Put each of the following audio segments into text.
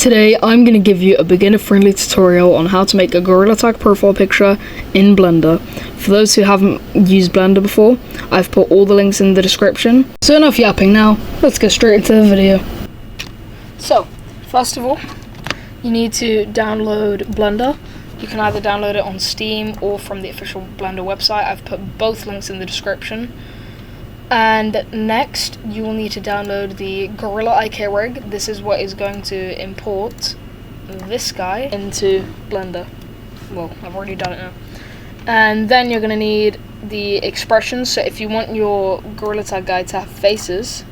Today I'm going to give you a beginner-friendly tutorial on how to make a Gorilla Tag profile picture in Blender. For those who haven't used Blender before, I've put all the links in the description. So enough yapping now, let's get straight into the video. So, first of all, you need to download Blender. You can either download it on Steam or from the official Blender website. I've put both links in the description. And next, you will need to download the Gorilla IK rig. This is what is going to import this guy into Blender. Well, I've already done it now. And then you're going to need the expressions. So if you want your Gorilla Tag guy to have faces,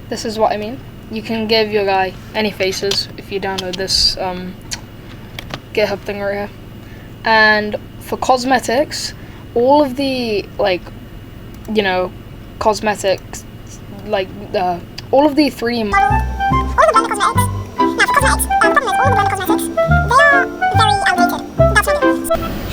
this is what I mean. You can give your guy any faces if you download this GitHub thing right here. And for cosmetics, all of the, cosmetics, all of the 3D all the Blender cosmetics. Now, for cosmetics, the problem is all the Blender cosmetics, they are very outdated. That's one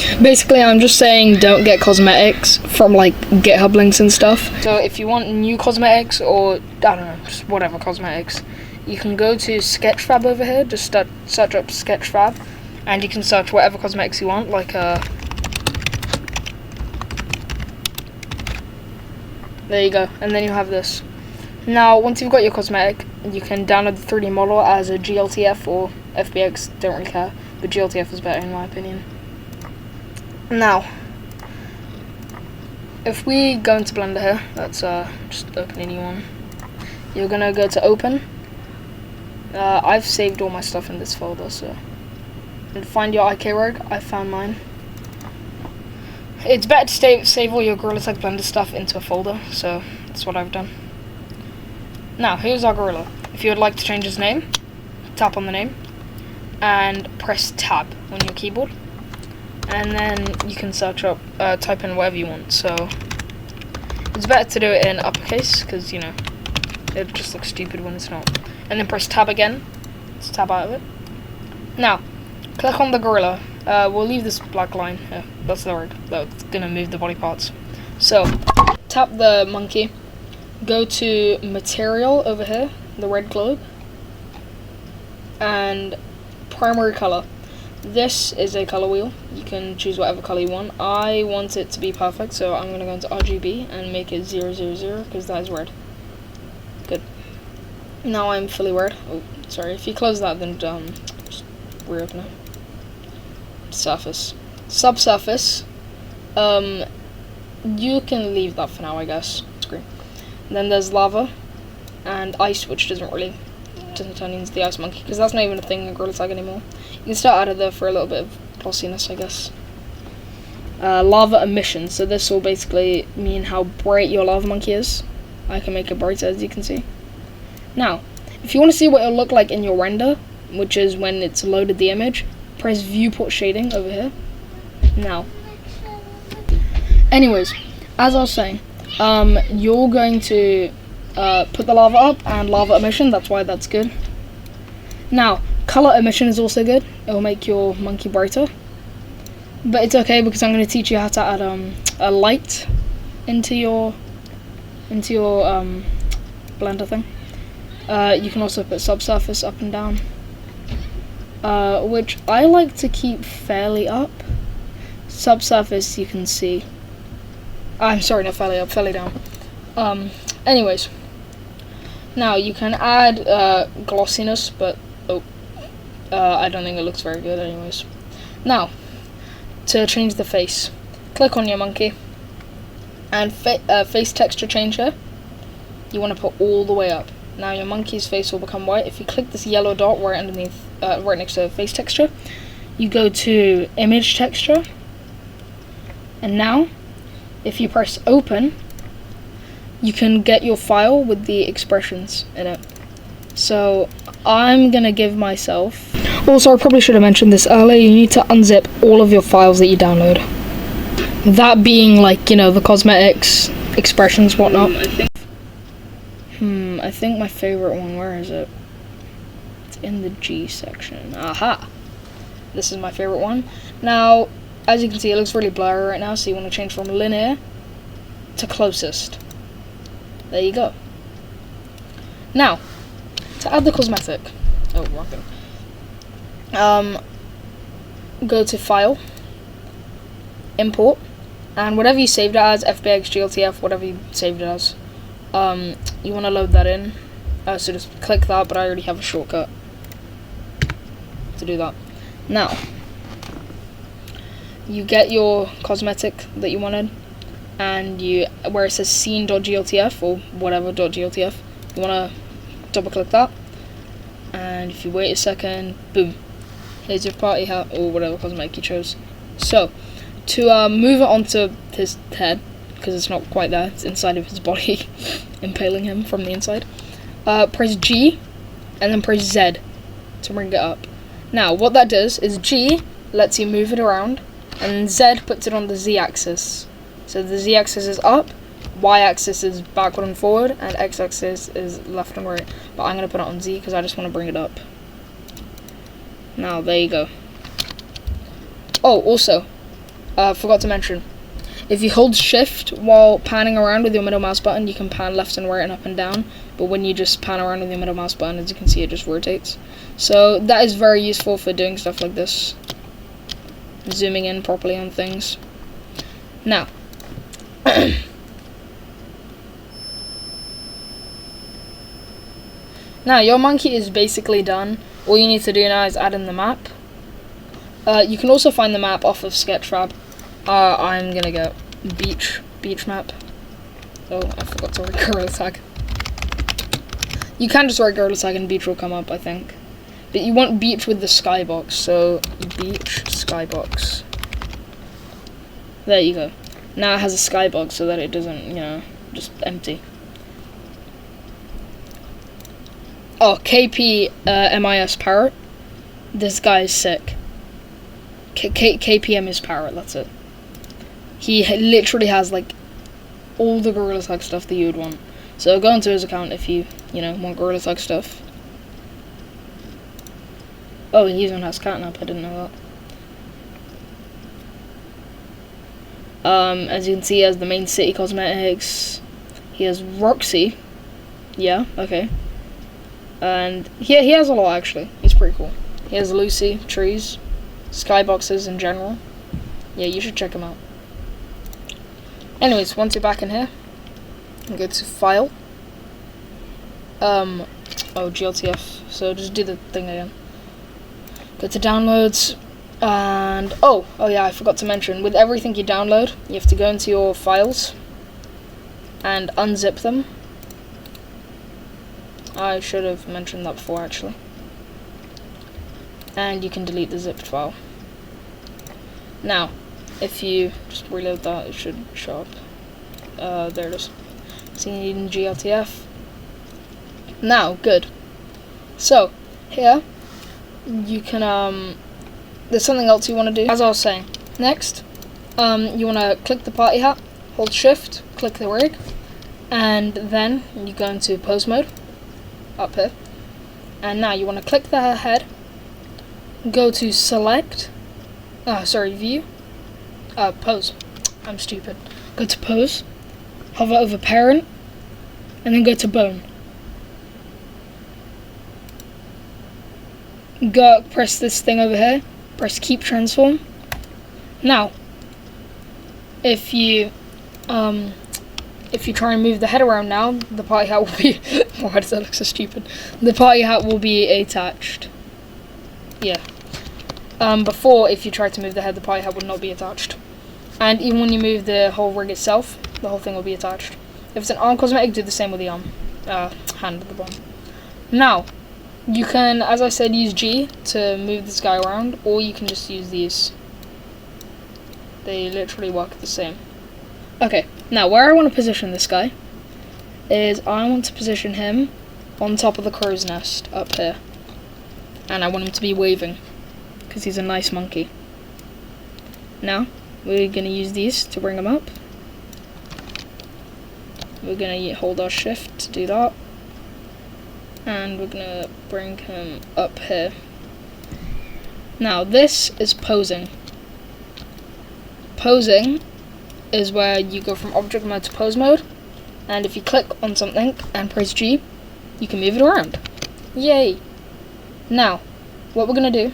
thing. Basically, I'm just saying don't get cosmetics from, GitHub links and stuff. So if you want new cosmetics, or, I don't know, just whatever cosmetics, you can go to Sketchfab over here, just search up Sketchfab, and you can search whatever cosmetics you want, there you go, and then you have this. Now, once you've got your cosmetic, you can download the 3D model as a GLTF or FBX, don't really care, but GLTF is better in my opinion. Now, if we go into Blender here, let's just open a new one. You're gonna go to Open. I've saved all my stuff in this folder, so. And find your IK rig, I found mine. It's better to save all your Gorilla Tag Blender stuff into a folder, so that's what I've done. Now, here's our gorilla. If you would like to change his name, tap on the name, and press Tab on your keyboard. And then you can search up, type in whatever you want, so it's better to do it in uppercase, because, it just looks stupid when it's not. And then press Tab again, let's tab out of it. Now, click on the gorilla. We'll leave this black line here. That's the rig. That's gonna move the body parts. So, tap the monkey. Go to material over here, the red globe, and primary color. This is a color wheel. You can choose whatever color you want. I want it to be perfect, so I'm gonna go into RGB and make it 000 because that is red. Good. Now I'm fully red. Oh, sorry. If you close that, then just reopen it. Surface, subsurface, you can leave that for now, I guess. Screen. Then there's lava and ice, which doesn't turn into the ice monkey because that's not even a thing in Gorilla Tag anymore. You can start out of there for a little bit of glossiness, I guess. Lava emission, so this will basically mean how bright your lava monkey is. I can make it brighter, as you can see. Now, if you want to see what it'll look like in your render, which is when it's loaded the image, press viewport shading over here. Now, anyways, as I was saying, you're going to put the lava up and lava emission. That's why that's good. Now, color emission is also good. It will make your monkey brighter, but it's okay because I'm going to teach you how to add a light into your Blender thing. You can also put subsurface up and down. Which I like to keep fairly up. Subsurface you can see. I'm sorry, not fairly up, fairly down. Anyways. Now you can add glossiness, but I don't think it looks very good anyways. Now, to change the face, click on your monkey and face texture change here. You want to put all the way up. Now your monkey's face will become white. If you click this yellow dot right underneath, right next to face texture, you go to image texture, and now, if you press open, you can get your file with the expressions in it. So I'm gonna give myself. Also, I probably should have mentioned this earlier. You need to unzip all of your files that you download. That being the cosmetics, expressions, whatnot. I think my favorite one, where is it? It's in the G section. Aha! This is my favorite one. Now, as you can see, it looks really blurry right now, so you want to change from linear to closest. There you go. Now, to add the cosmetic, oh, wrong thing. Go to File, Import, and whatever you saved it as, FBX, GLTF, whatever you saved it as, you want to load that in. So just click that, but I already have a shortcut to do that. Now, you get your cosmetic that you wanted, and you, where it says scene.gltf or whatever.gltf, you want to double click that, and if you wait a second, boom, here's your party hat or whatever cosmetic you chose. So to move it onto his head, because it's not quite there, it's inside of his body, impaling him from the inside, press G and then press Z to bring it up. Now what that does is G lets you move it around, and Z puts it on the Z axis. So the Z axis is up, Y axis is backward and forward, and X axis is left and right. But I'm going to put it on Z because I just want to bring it up. Now there you go. Oh, also, forgot to mention, if you hold shift while panning around with your middle mouse button, you can pan left and right and up and down. But when you just pan around with your middle mouse button, as you can see, it just rotates. So that is very useful for doing stuff like this. Zooming in properly on things. Now, now your monkey is basically done. All you need to do now is add in the map. You can also find the map off of Sketchfab. I'm gonna go beach map. Oh, I forgot to write gorilla tag. You can just write gorilla tag and beach will come up, I think. But you want beach with the skybox, so beach skybox. There you go. Now it has a skybox so that it doesn't, you know, just empty. Oh, KP MIS Parrot. This guy is sick. KPM is Parrot, that's it. He literally has like all the Gorilla Tag stuff that you would want. So go into his account if you want Gorilla Tag stuff. Oh, he even has catnap, I didn't know that. As you can see, he has the main city cosmetics. He has Roxy. Yeah, okay. And he has a lot actually. He's pretty cool. He has Lucy, trees, skyboxes in general. Yeah, you should check him out. Anyways, once you're back in here, you go to File. Oh, GLTF. So just do the thing again. Go to Downloads, and oh yeah, I forgot to mention, with everything you download, you have to go into your files and unzip them. I should have mentioned that before actually. And you can delete the zipped file. Now, if you just reload that, it should show up. There it is. Scene GLTF. Now, good. So, here, you can, there's something else you want to do. As I was saying, next, you want to click the party hat, hold shift, click the rig, and then you go into pose mode, up here. And now you want to click the head, go to select, view, pose. I'm stupid. Go to pose, hover over parent, and then go to bone. Go press this thing over here, press keep transform. Now, if you try and move the head around now, the party hat will be why does that look so stupid? The party hat will be attached. Yeah. Before, if you tried to move the head, the party hat would not be attached. And even when you move the whole rig itself, the whole thing will be attached. If it's an arm cosmetic, do the same with the arm. Hand at the bottom. Now, you can, as I said, use G to move this guy around, or you can just use these. They literally work the same. Okay, now where I want to position this guy is I want to position him on top of the crow's nest up here. And I want him to be waving, because he's a nice monkey. Now, we're going to use these to bring him up. We're going to hold our shift to do that. And we're going to bring him up here. Now, this is posing. Posing is where you go from object mode to pose mode. And if you click on something and press G, you can move it around. Yay! Now, what we're gonna do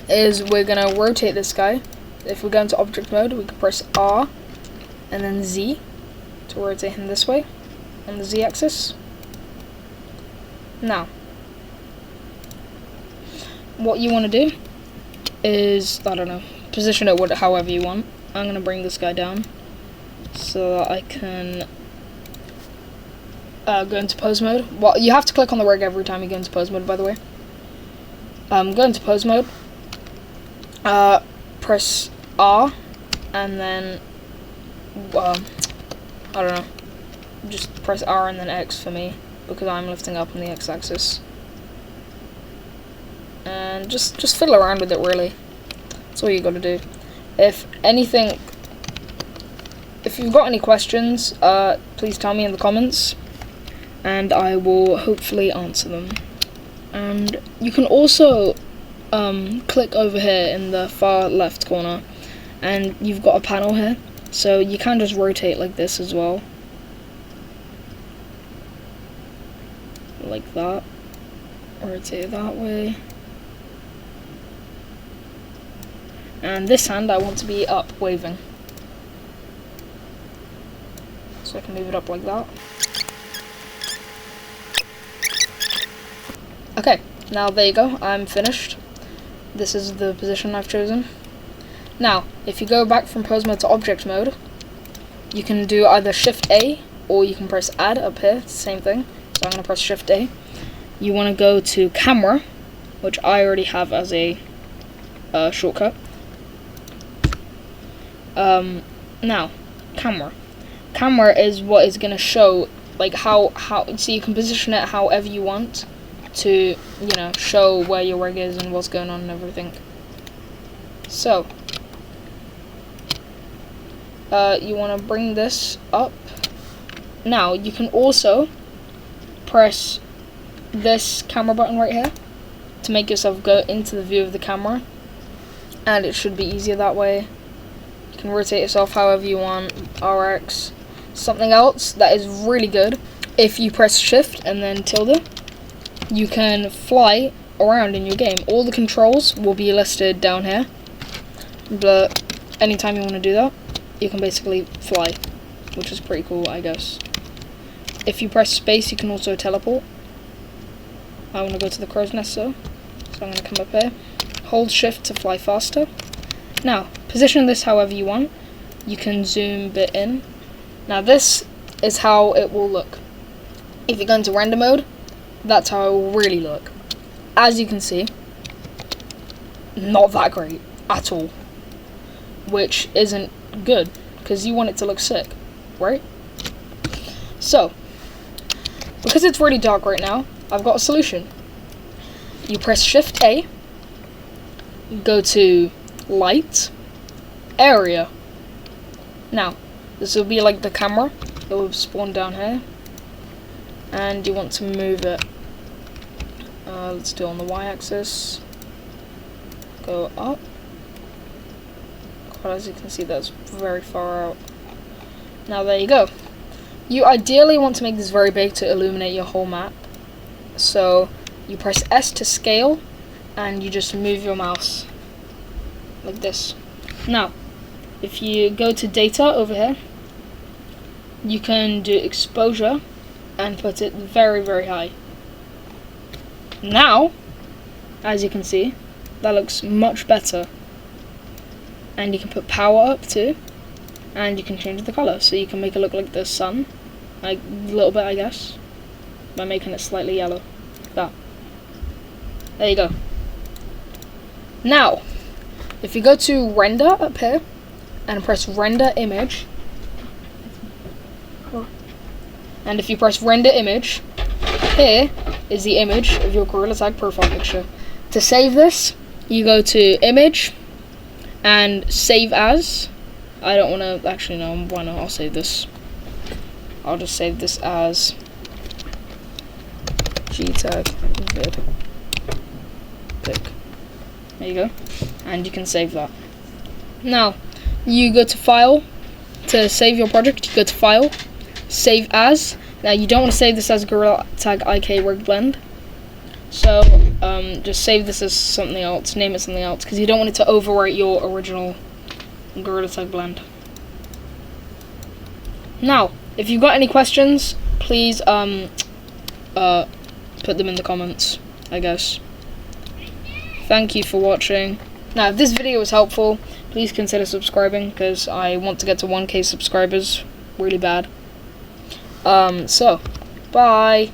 is we're gonna rotate this guy. If we go into object mode, we can press R and then Z to rotate him this way on the Z axis. Now, what you want to do is, I don't know, position it however you want. I'm going to bring this guy down so that I can go into pose mode. Well, you have to click on the rig every time you go into pose mode, by the way. Go into pose mode, press R, and then, I don't know, just press R and then X for me, because I'm lifting up on the X axis. And just fiddle around with it, really. That's all you gotta do. If you've got any questions, please tell me in the comments, and I will hopefully answer them. And you can also click over here in the far left corner, and you've got a panel here, so you can just rotate like this as well, like that. Rotate that way. And this hand I want to be up, waving. So I can move it up like that. Okay, now there you go, I'm finished. This is the position I've chosen. Now, if you go back from pose mode to object mode, you can do either Shift A, or you can press Add up here, it's the same thing. So I'm going to press Shift A. You want to go to camera, which I already have as a shortcut. Now, camera. Camera is what is going to show, like, how so you can position it however you want to, you know, show where your rig is and what's going on and everything. So, you want to bring this up. Now, you can also press this camera button right here to make yourself go into the view of the camera, and it should be easier that way. You can rotate yourself however you want, RX. Something else that is really good, if you press Shift and then tilde, you can fly around in your game. All the controls will be listed down here, but anytime you want to do that, you can basically fly, which is pretty cool, I guess. If you press space, you can also teleport. I want to go to the crow's nest, so I'm going to come up here. Hold Shift to fly faster. Now, position this however you want. You can zoom a bit in. Now this is how it will look. If you go into render mode, that's how it will really look. As you can see, not that great at all. Which isn't good, because you want it to look sick, right? So, because it's really dark right now, I've got a solution. You press Shift A, go to Light, Area. Now, this will be like the camera. It will spawn down here, and you want to move it. Let's do it on the Y-axis. Go up. God, as you can see, that's very far out. Now there you go. You ideally want to make this very big to illuminate your whole map. So you press S to scale, and you just move your mouse like this. Now, if you go to data over here, you can do exposure and put it very, very high. Now, as you can see, that looks much better. And you can put power up too, and you can change the color, so you can make it look like the sun, like a little bit, I guess, by making it slightly yellow. That. There you go. Now, if you go to render up here and press render image, and if you press render image, here is the image of your Gorilla Tag profile picture. To save this, you go to image and save as. I don't want to, actually no, why not, I'll save this. I'll just save this as gtag vid pic. There you go, and you can save that. Now, you go to file, to save your project, you go to file, save as, Now you don't want to save this as Gorilla Tag IK Rig Blend. So just save this as something else, name it something else, because you don't want it to overwrite your original Gorilla Tag blend. Now, if you've got any questions, please put them in the comments, I guess. Thank you for watching. Now, if this video was helpful, please consider subscribing, because I want to get to 1K subscribers really bad. So, bye.